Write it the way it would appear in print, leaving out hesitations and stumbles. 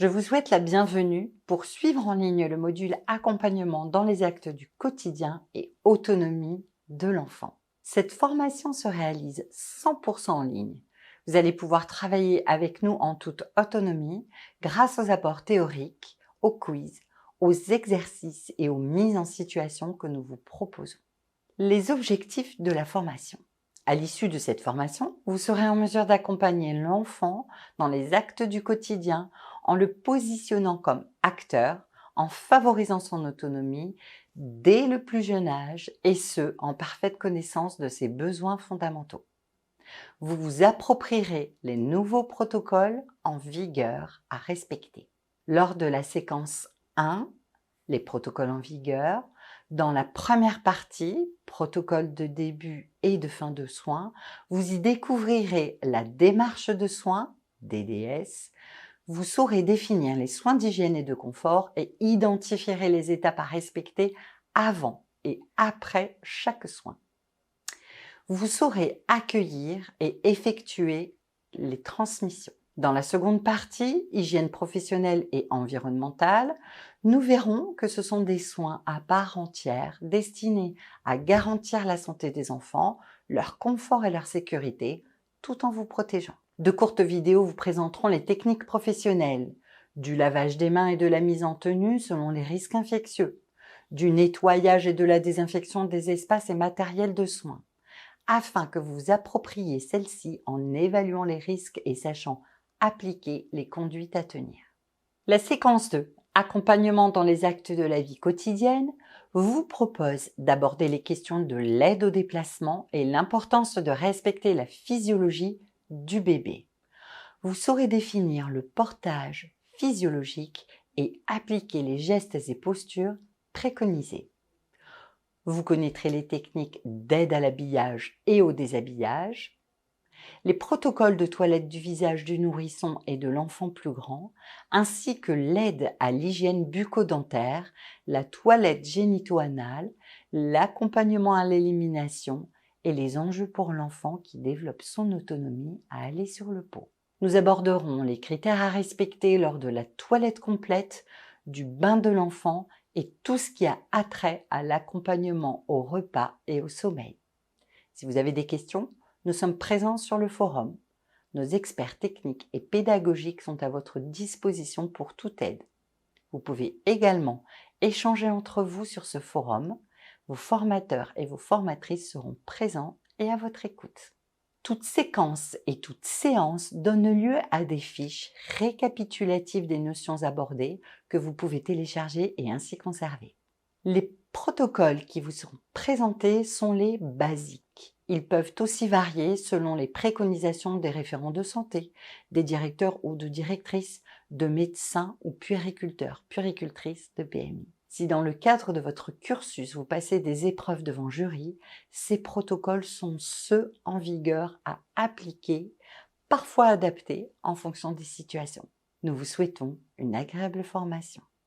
Je vous souhaite la bienvenue pour suivre en ligne le module Accompagnement dans les actes du quotidien et autonomie de l'enfant. Cette formation se réalise 100% en ligne. Vous allez pouvoir travailler avec nous en toute autonomie grâce aux apports théoriques, aux quiz, aux exercices et aux mises en situation que nous vous proposons. Les objectifs de la formation. À l'issue de cette formation, vous serez en mesure d'accompagner l'enfant dans les actes du quotidien en le positionnant comme acteur, en favorisant son autonomie dès le plus jeune âge et ce, en parfaite connaissance de ses besoins fondamentaux. Vous vous approprierez les nouveaux protocoles en vigueur à respecter. Lors de la séquence 1, les protocoles en vigueur, dans la première partie, protocole de début et de fin de soins, vous y découvrirez la démarche de soins, DDS, vous saurez définir les soins d'hygiène et de confort et identifierez les étapes à respecter avant et après chaque soin. Vous saurez accueillir et effectuer les transmissions. Dans la seconde partie, hygiène professionnelle et environnementale, nous verrons que ce sont des soins à part entière destinés à garantir la santé des enfants, leur confort et leur sécurité, tout en vous protégeant. De courtes vidéos vous présenteront les techniques professionnelles, du lavage des mains et de la mise en tenue selon les risques infectieux, du nettoyage et de la désinfection des espaces et matériels de soins, afin que vous vous appropriez celle-ci en évaluant les risques et sachant appliquer les conduites à tenir. La séquence 2, accompagnement dans les actes de la vie quotidienne, vous propose d'aborder les questions de l'aide au déplacement et l'importance de respecter la physiologie du bébé. Vous saurez définir le portage physiologique et appliquer les gestes et postures préconisés. Vous connaîtrez les techniques d'aide à l'habillage et au déshabillage, les protocoles de toilette du visage du nourrisson et de l'enfant plus grand, ainsi que l'aide à l'hygiène bucco-dentaire, la toilette génito-anale, l'accompagnement à l'élimination et les enjeux pour l'enfant qui développe son autonomie à aller sur le pot. Nous aborderons les critères à respecter lors de la toilette complète, du bain de l'enfant et tout ce qui a attrait à l'accompagnement au repas et au sommeil. Si vous avez des questions, nous sommes présents sur le forum. Nos experts techniques et pédagogiques sont à votre disposition pour toute aide. Vous pouvez également échanger entre vous sur ce forum. Vos formateurs et vos formatrices seront présents et à votre écoute. Toute séquence et toute séance donne lieu à des fiches récapitulatives des notions abordées que vous pouvez télécharger et ainsi conserver. Les protocoles qui vous seront présentés sont les basiques. Ils peuvent aussi varier selon les préconisations des référents de santé, des directeurs ou de directrices, de médecins ou puériculteurs, puéricultrices de PMI. Si dans le cadre de votre cursus, vous passez des épreuves devant jury, ces protocoles sont ceux en vigueur à appliquer, parfois adaptés en fonction des situations. Nous vous souhaitons une agréable formation.